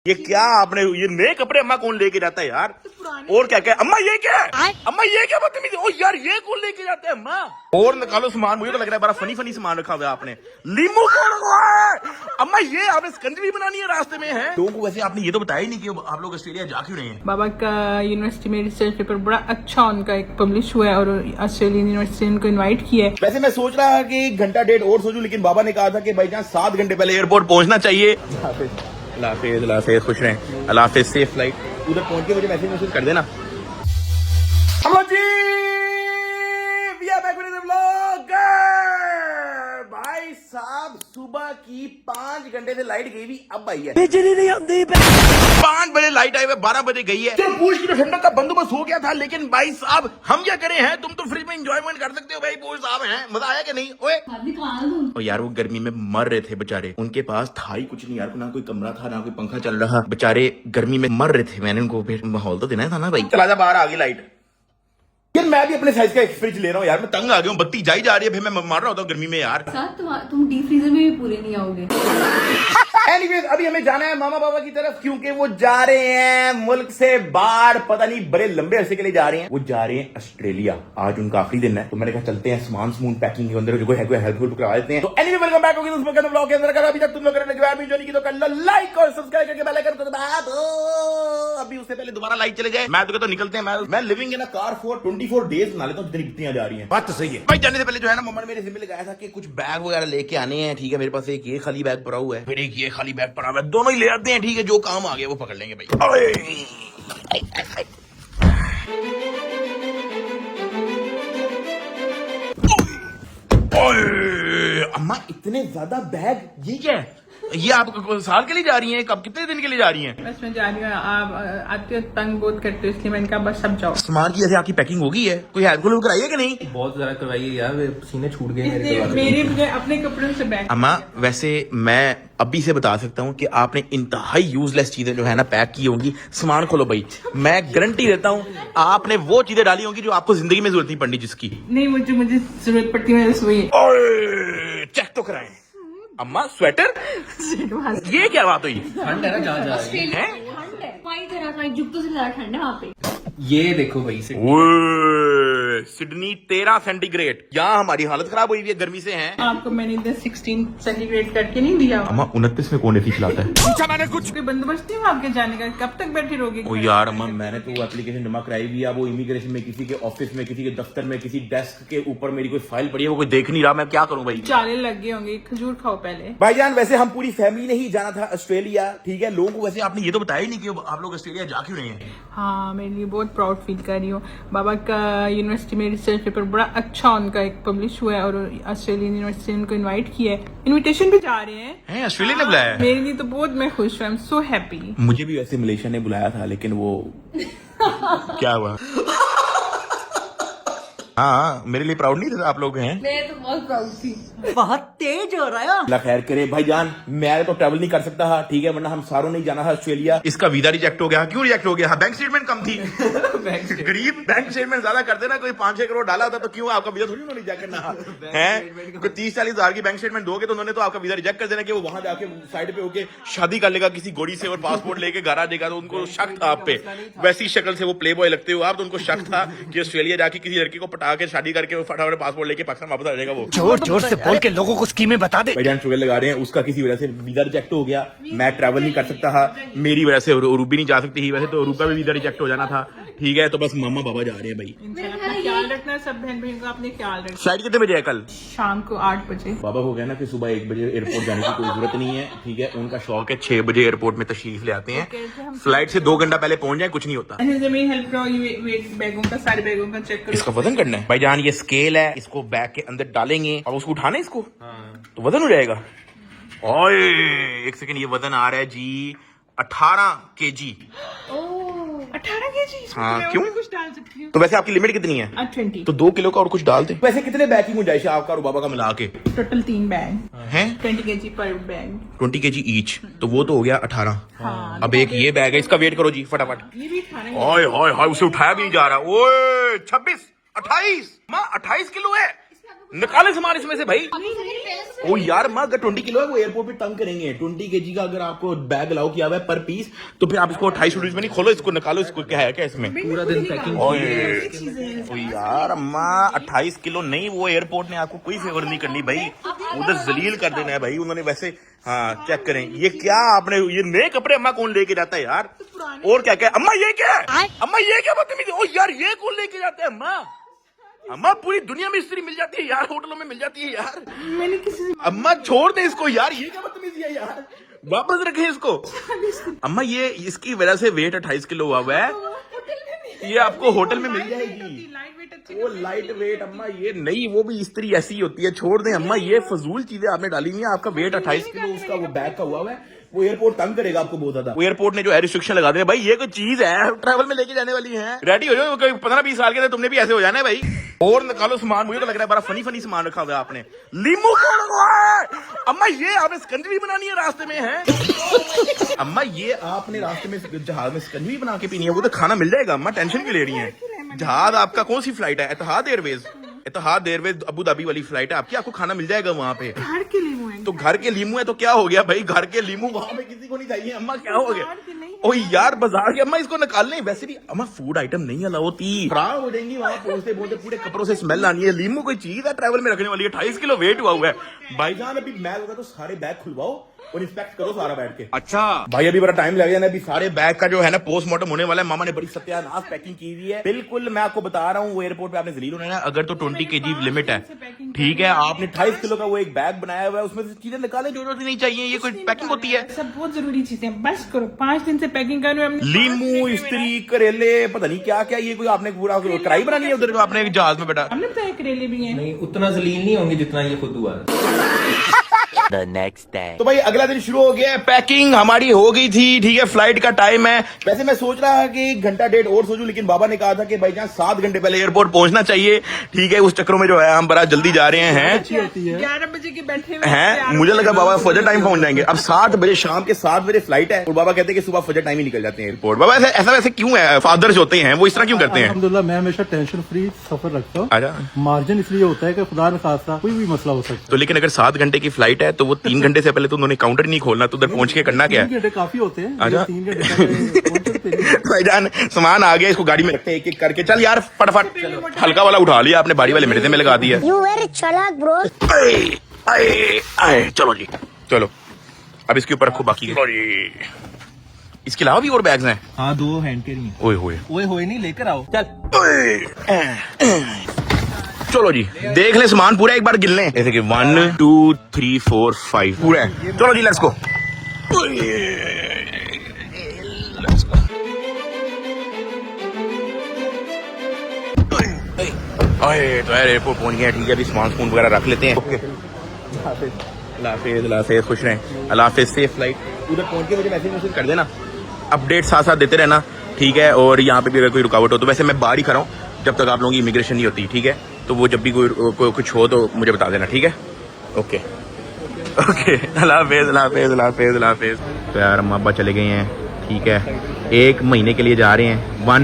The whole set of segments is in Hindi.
ये क्या आपने ये नए कपड़े अम्मा कौन लेके जाता है यार? और क्या क्या अम्मा ये क्या है? अम्मा ये क्या बदतमीजी? ओ यार ये कौन लेके जाता है अम्मा? और निकालो सामान, मुझे तो लग रहा है बड़ा फनी फनी सामान रखा हुआ है आपने। लीमू कौन रखा है? अम्मा ये आपने स्कंजी बनानी है रास्ते में है? लोगों को वैसे आपने ये तो बताया ही नहीं कि आप लोग ऑस्ट्रेलिया जा क्यों रहे हैं? बाबा का यूनिवर्सिटी में रिसर्च पेपर बड़ा अच्छा उनका एक पब्लिश हुआ है और ऑस्ट्रेलियन यूनिवर्सिटी ने उनको इन्वाइट किया है। वैसे मैं सोच रहा था कि घंटा डेढ़ और सोचूं, लेकिन बाबा ने कहा था कि भाई जान 7 घंटे पहले एयरपोर्ट पहुंचना चाहिए। अल्लाह हाफिज़, खुश रहें, अल्लाह हाफिज़, सेफ फ्लाइट। उधर पहुंच के मुझे मैसेज कर देना। Hello ji, we are back with the vlog. भाई साहब सुबह की 5 घंटे से लाइट गई हुई, अब आई है। बिजली नहीं आती। 5 बजे लाइट आई हुई, 12 बजे गई है। चलो पूछ की ठंडक का बंदोबस्त हो गया था, लेकिन भाई साहब हम क्या करें हैं? तुम तो फ्रिज में एंजॉयमेंट कर सकते हो भाई। पूछ साहब हैं, मजा आया कि नहीं? ओए ओ यार वो गर्मी में मर रहे थे बेचारे, उनके पास था ही कुछ नहीं यार, ना कोई कमरा था ना कोई पंखा चल रहा, बेचारे गर्मी में मर रहे थे। मैंने उनको फिर माहौल तो देना था ना भाई। चला जा, बाहर आ गई लाइट। यार मैं भी अपने साइज का एक फ्रिज ले रहा हूँ यार, मैं तंग आ गया हूँ, बत्ती जाई जा रही है, फिर मैं मार रहा होता हूँ गर्मी में यार। तुम डीप फ्रीजर में भी पूरे नहीं आओगे। एनीवेज अभी हमें जाना है मामा बाबा की तरफ, क्योंकि वो जा रहे हैं मुल्क से बाहर, पता नहीं बड़े लंबे अरसे के लिए जा रहे हैं। वो जा रहे हैं ऑस्ट्रेलिया, आज उनका आखिरी दिन है, तो मैंने कहा चलते हैं सामान समून पैकिंग के अंदर जो है कोई हेल्प करा देते हैं। तो एनीवे वेलकम बैक होगी उसमें कहते ब्लॉग के अंदर। अगर अभी तक तुम लोग नहीं की तो कर लो लाइक और सब्सक्राइब करके बेल आइकन को दबा दो। अभी उससे पहले दोबारा लाइट चले जाए। मैं तो कहता निकलते हैं, मैं living in a car for 24 days बना लेता हूँ, जितनी बिकतियां जा रही हैं। बात तो सही है भाई। जाने से पहले जो है ना मम्मा ने मेरे जिम्मे लगाया था कि कुछ बैग वगैरह लेके आने हैं, ठीक है। मेरे पास एक ये खाली बैग पड़ा हुआ है, फिर एक ये खाली बैग पड़ा हुआ है, दोनों ही ले आते हैं, ठीक है। जो काम आ गया वो पकड़ लेंगे भाई। अम्मा इतने ज्यादा बैग, ये क्या है? ये आप साल के लिए जा रही हैं? कब कितने दिन के लिए जा रही हैं? बस मैं जा रही हूँ, आप आते हो तंग बहुत करते हो, इसलिए मैंने कहा बस सब जाओ। सामान की जैसे आपकी पैकिंग हो गई है, कोई हेल्प कराई है कि नहीं? बहुत ज्यादा करवाइए यार, सीने छूट गए मेरे अपने कपड़ों से बैग। अम्मा वैसे मैं अभी से बता सकता हूँ कि आपने इंतहाई यूजलेस चीजें जो है ना पैक की होंगी। सामान खोलो भाई, मैं गारंटी देता हूँ आपने वो चीजें डाली होंगी जो आपको जिंदगी में जरूरत नहीं पड़नी जिसकी। नहीं मुझे जरूरत पड़ती है, वही चेक तो कराएं। अम्मा स्वेटर, ये क्या बात हुई? ठंड है ना जहाँ जा रही है। ठंड है, वही तरह जुब्तों से ज्यादा ठंड है वहाँ पे। ये देखो भाई सिडनी 13 सेंटीग्रेड, यहाँ हमारी हालत खराब हुई हुई है गर्मी से हैं। आपको मैंने 16 सेंटीग्रेड करके नहीं दिया। अम्मा 29 में कौन एसी चलाता है? पूछा मैंने कुछ। कोई बंदोबस्त नहीं हुआ आपके जाने का? कब तक बैठी रहोगी? ओ यार अम्मा मैंने तो एप्लीकेशन जमा कराई हुई है, वो इमिग्रेशन में किसी के ऑफिस में, किसी के दफ्तर में, किसी डेस्क के ऊपर मेरी कोई फाइल पड़ी है, वो कोई देख नहीं रहा, मैं क्या करूं भाई? चाले लग गए होंगे, खजूर खाओ पहले। भाईजान वैसे हम पूरी फैमिली ने ही जाना था ऑस्ट्रेलिया, ठीक है। लोगों को वैसे आपने ये तो बताया ही नहीं कि आप लोग ऑस्ट्रेलिया जा क्यों रहे हैं? हाँ मेरे लिए बहुत प्राउड फील कर रही हूँ। बाबा का यूनिवर्सिटी में रिसर्च पेपर बड़ा अच्छा उनका एक पब्लिश हुआ है और ऑस्ट्रेलियन यूनिवर्सिटी ने उनको इनवाइट किया है, इनविटेशन पे जा रहे हैं। ऑस्ट्रेलिया ने बुलाया है? मेरे लिए तो बहुत, मैं खुश हूँ, आई एम सो हैप्पी। मुझे भी वैसे मलेशिया ने बुलाया था, लेकिन वो क्या हुआ? हाँ मेरे लिए प्राउड नहीं थे आप लोग हैं? मैं तो बहुत प्राउड थी। बहुत तेज हो रहा है। अल्लाह खैर करे भाईजान, मैं तो ट्रैवल नहीं कर सकता था, ठीक है, वरना हम सारों ने जाना था ऑस्ट्रेलिया। इसका वीजा रिजेक्ट हो गया। क्यों रिजेक्ट हो गया? बैंक स्टेटमेंट कम थी। गरीब बैंक स्टेटमेंट ज्यादा करते ना, कोई 5-6 करोड़ डाला होता तो क्यों आपका वीजा थोड़ी उन्होंने रिजेक्ट करना है। कोई 30-40 हजार की बैंक स्टेटमेंट दोगे तो उन्होंने तो आपका वीजा रिजेक्ट कर देना कि वो वहां जाके साइड पे होके शादी कर लेगा किसी गोड़ी से और पासपोर्ट लेके घर आ जाएगा। तो उनको शक था आप पे, वैसी शक्ल से वो प्ले बॉय लगते हो आप, तो उनको शक था कि ऑस्ट्रेलिया जाके किसी लड़की को पटा के शादी करके फटाफट पासपोर्ट लेके पाकिस्तान वापस आ जाएगा। वो जोर जोर से बोल के लोगों को स्कीमें बता दे। भाईजान शुगर लगा रहे हैं, उसका किसी वजह से वीजा रिजेक्ट हो गया, मैं ट्रैवल नहीं कर सकता था, मेरी वजह से रूबी नहीं जा सकती थी, वैसे तो रूबा भी वीजा रिजेक्ट हो जाना था, ठीक है। तो बस मामा बाबा जा रहे हैं भाई। अपना ख्याल रखना, सब बहन भाइयों का अपने ख्याल रखना। फ्लाइट कितने बजे है कल? शाम को 8 बजे। बाबा को कहना कि सुबह 1 बजे एयरपोर्ट जाने की कोई जरूरत नहीं है, ठीक है। उनका शौक है 6 बजे एयरपोर्ट में तशरीफ ले आते हैं, फ्लाइट से 2 घंटा पहले पहुंच जाए, कुछ नहीं होता। मेरी हेल्प करो, ये वेट बैगों का, सारे बैगों का चेक करो। इसका वजन करना है भाईजान, ये स्केल है, इसको बैग के अंदर डालेंगे और उसको उठाना है इसको, तो वजन हो जाएगा। ओए 1 सेकंड, ये वजन आ रहा है जी 18 kg। 18 kg? हाँ क्यों? कुछ डाल सकती हूँ। तो वैसे आपकी लिमिट कितनी है? 20। तो 2 किलो का और कुछ डाल दे। वैसे कितने बैग की गुंजाइश है आपका और बाबा का मिला के? टोटल 3 बैग हैं? 20 kg पर बैग। 20 kg ईच, तो वो तो हो गया 18। हाँ, अब एक ये बैग है, इसका वेट करो जी फटाफट। ये भी खाना। ओए ओए ओए, उसे उठाया भी नहीं जा रहा। ओए 26, 28, माँ 28 किलो है। निकाले सामान इसमें से भाई। ओ यार माँ, अगर 20 किलो है वो एयरपोर्ट पे तंग करेंगे। 20 kg का अगर आपको बैग अलाउ किया हुआ है पर पीस, तो फिर आप इसको 28 में नहीं खोलो, इसको निकालो, इसको क्या है क्या इसमें पूरा दिन पैकिंग। ओ यार अम्मा, 28 किलो नहीं, वो एयरपोर्ट ने आपको कोई फेवर नहीं करनी भाई, उधर जलील कर देना है भाई उन्होंने। वैसे हाँ चेक करें, ये क्या आपने, ये नए कपड़े अम्मा कौन लेके जाता है यार? और क्या क्या अम्मा, ये क्या है अम्मा, ये क्या बदतमीजी? ओ यार ये कौन लेके जाता है अम्मा? अम्मा पूरी दुनिया में इस्त्री मिल जाती है यार, होटलों में मिल जाती है यार। मैंने किसी अम्मा छोड़ दे इसको यार, ये क्या बदतमीजी है यार, वापस रखें इसको। अम्मा ये इसकी वजह से वेट 28 किलो हुआ है, ये आपको होटल में मिल जाएगी। वो लाइट वेट अम्मा, ये नहीं, वो भी इस्त्री ऐसी होती है, छोड़ दें अम्मा, ये फजूल चीजें आपने डाली हुई है। आपका वेट 28 किलो उसका वो बैग का हुआ है, वो एयरपोर्ट तंग करेगा आपको बहुत ज्यादा। वो एयरपोर्ट ने जो है रिस्ट्रिक्शन लगा दे भाई, ये कोई चीज है ट्रैवल में लेके जाने वाली है। रेडी हो जाओ, 15-20 साल के थे तुमने भी ऐसे हो जाना है भाई। और निकालो सामान, मुझे तो लग रहा है बड़ा फनी सामान रखा हुआ है आपने। लीमू कौन रखा है अम्मा? ये आपने स्कंजी बनानी है रास्ते में है अम्मा, ये आपने रास्ते में जहाज में स्कंजी बना के पीनी है, वो तो खाना मिल जाएगा अम्मा, टेंशन क्यों ले रही है? जहाज आपका कौन सी फ्लाइट है? इतिहाद एयरवेज अबू धाबी वाली फ्लाइट है आपकी, आपको खाना मिल जाएगा वहाँ पे। घर के लीमू है तो घर के लीमू है तो क्या हो गया भाई, घर के लीमू वहाँ पे किसी को नहीं चाहिए अम्मा, क्या हो गया? ओ यार बाजार के अम्मा, इसको निकाल लें। वैसे भी अम्मा फूड आइटम नहीं अलाउ होती, खराब हो जाएंगी वहाँ पहुंचते पहुंचते, पूरे कपड़ों से स्मेल आनी है। लीमू कोई चीज है ट्रैवल में रखने वाली है? 28 किलो वेट हुआ है भाईजान। अभी मैं होगा तो सारे बैग खुलवाओ और इंस्पेक्ट करो सारा बैठ के। अच्छा भाई, अभी बड़ा टाइम लग जाना, अभी सारे बैग का जो है ना पोस्टमार्टम होने वाला है। मामा ने बड़ी सत्यानाश पैकिंग की हुई है, बिल्कुल मैं आपको बता रहा हूँ। वो एयरपोर्ट पे आपने जलील होना है। अगर तो 20 kg लिमिट है, ठीक है, आपने 28 किलो का वो एक बैग बनाया हुआ है, उसमें से चीजें निकालें जो नहीं चाहिए। ये कोई पैकिंग होती है? सब बहुत जरूरी चीजें, बस करो। 5 दिन से पैकिंग कर रहे हो। लीमू, इस्त्री, करेले, पता नहीं क्या क्या, ये कोई आपने पूरा कढ़ाई बनानी है उधर जो आपने जहाज में बैठा? हमने बताया करेले भी हैं। नहीं उतना जलील नहीं होंगे जितना ये खुद हुआ है। The next day. तो भाई अगला दिन शुरू हो गया है, पैकिंग हमारी हो गई थी, ठीक है, फ्लाइट का टाइम है। वैसे मैं सोच रहा था कि 1 घंटा 1.5 और सो जाऊं, लेकिन बाबा ने कहा था कि भाई जहाँ 7 घंटे पहले एयरपोर्ट पहुंचना चाहिए, ठीक है। उस चक्रों में जो है हम बड़ा जल्दी जा रहे हैं। 11 बजे के बैठे हुए हैं, मुझे लगा बाबा फजर टाइम पहुंच जाएंगे। अब 7 बजे, शाम के 7 बजे फ्लाइट है और बाबा कहते हैं कि सुबह फजर टाइम ही निकल जाते हैं एयरपोर्ट। बाबा ऐसा वैसे क्यों है? फादर्स होते हैं वो इस तरह क्यों करते हैं? अल्हम्दुलिल्लाह मैं हमेशा टेंशन फ्री सफर रखता हूँ। मार्जिन इसलिए होता है कि खुदा न खास्ता कोई भी मसला हो सकता है। तो लेकिन अगर 7 घंटे की फ्लाइट है तो वो 3 घंटे से पहले तो उन्होंने काउंटर नहीं खोलना, तो उधर पहुंच के करना क्या है? 3 घंटे काफी होते हैं। अच्छा। 3 घंटे भाईजान सामान आ गया, इसको गाड़ी में रखते हैं एक एक करके। चल यार फटाफट, हल्का वाला उठा लिया आपने, भारी वाले मेरे में लगा दिया। You very चालाक ब्रो। चलो जी चलो, अब इसके ऊपर रखो बाकी के। इसके अलावा भी और बैग्स हैं? हाँ 2 हैंड कैरी। ओए होए ओए नहीं, लेकर आओ चल। चलो जी देख ले सामान पूरा, एक बार गिन लें। जैसे कि 1 2 3 4 5 पूरा है। चलो जी लेट्स गो। तो यार एयरपोर्ट पहुंच गया, ठीक है। अभी सामान स्पून वगैरह रख लेते हैं। ओके अल्लाह हाफिज़, खुश रहें, अल्लाह हाफिज़, सेफ फ्लाइट। उधर पहुंच के मुझे मैसेज कर देना, अपडेट साथ साथ देते रहना, ठीक है। और यहाँ पे भी अगर कोई रुकावट हो तो, वैसे मैं बाहर ही खड़ा हूँ जब तक आप लोगों की इमिग्रेशन नहीं होती, ठीक है। तो वो जब भी कोई कुछ हो तो मुझे बता देना, ठीक है। ओके ओके, अल्लाह हाफिज़, अल्लाह हाफिज़, अल्लाह हाफिज़, अल्लाह हाफिज़। तो यार अम्मा अब्बा चले गए हैं, ठीक है। 1 महीने के लिए जा रहे हैं, 1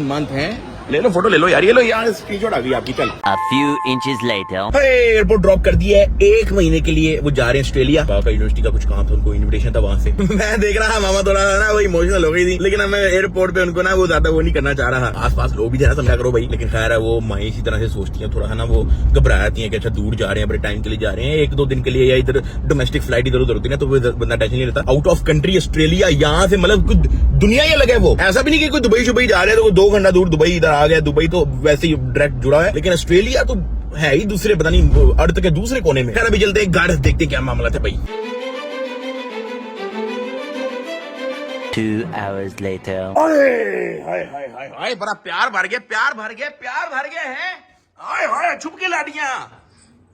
मंथ है। ले लो फोटो ले लो यार, ये लो यार स्क्रीनशॉट आ गई आपकी। चल A few inches later. Airport drop कर दिया है। 1 महीने के लिए वो जा रहे हैं ऑस्ट्रेलिया। पापा यूनिवर्सिटी का कुछ काम था, उनको इनविटेशन था वहां से। मैं देख रहा मामा थोड़ा ना वो इमोशनल हो गई थी, लेकिन मैं एयरपोर्ट पे उनको ना वो ज्यादा वो नहीं करना चाह रहा। आसपास लोग भी जना समझा करो भाई, लेकिन खैर है वो माई इसी तरह से सोचती है, थोड़ा है ना वो घबराती है कि अच्छा दूर जा रहे हैं, बड़े टाइम के लिए जा रहे हैं, 1-2 दिन के लिए, या इधर डोमेस्टिक फ्लाइट इधर उधर होती है ना, तो वो बंदा टेंशन नहीं लेता। आउट ऑफ कंट्री ऑस्ट्रेलिया, यहाँ से मतलब कुछ दुनिया ही अलग है। वो ऐसा भी नहीं कि कोई दुबई शुबई जा रहे हैं तो 2 घंटा दूर दुबई इधर आ गया। दुबई तो वैसे ही डायरेक्ट जुड़ा है, लेकिन ऑस्ट्रेलिया तो है ही दूसरे, पता नहीं अर्थ के दूसरे कोने में। अभी चलते हैं गार्ड देखते क्या मामला था भाई। 2 hours later. हाय बड़ा प्यार भर गया है। हाय छुप के लाडियां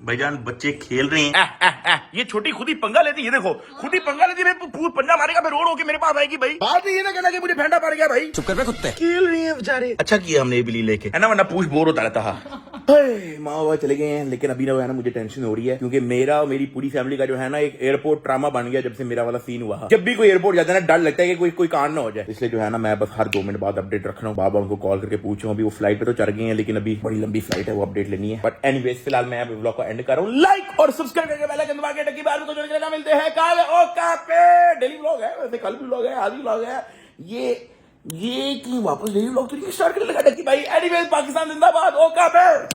भाईजान, बच्चे खेल रहे हैं। ये छोटी खुद ही पंगा लेती है, ये देखो खुद ही पंगा लेती है। पंजा मारेगा फिर रोड होके मेरे पास आएगी भाई। बात ये ना कहना कि मुझे फेंटा पड़ गया भाई। चुप कर कुत्ते, खेल रही है बेचारे। अच्छा किया हमने ये बिल्ली लेके, है ना, वरना पूछ बोर होता रहता। माँ बाबा चले गए हैं, लेकिन अभी ना वो है ना मुझे टेंशन हो रही है, क्योंकि मेरा और मेरी पूरी फैमिली का जो है ना एक एयरपोर्ट ड्रामा बन गया जब से मेरा वाला सीन हुआ। जब भी कोई एयरपोर्ट जाता है ना डर लगता है कि कोई कांड ना हो जाए, इसलिए जो है ना मैं बस हर 2 मिनट बाद अपडेट रख रहा हूँ। बाबा उनको कॉल करके पूछ रहा हूँ, अभी वो फ्लाइट पे तो चढ़ गए हैं लेकिन अभी बड़ी लंबी फ्लाइट है, वो अपडेट लेनी है। बट एनीवेज फिलहाल मैं व्लॉग को एंड कर रहा हूँ। लाइक और सब्सक्राइब करके बेल आइकन दबा के टक्की बार में तो जोड़ने मिलते हैं कल ओका पे। डेली व्लॉग है वैसे, कल भी व्लॉग है, आज भी व्लॉग है। ये कि वापस डेली व्लॉग तो स्टार्ट करने लगा टक्की भाई। एनीवेज पाकिस्तान जिंदाबाद ओका पे।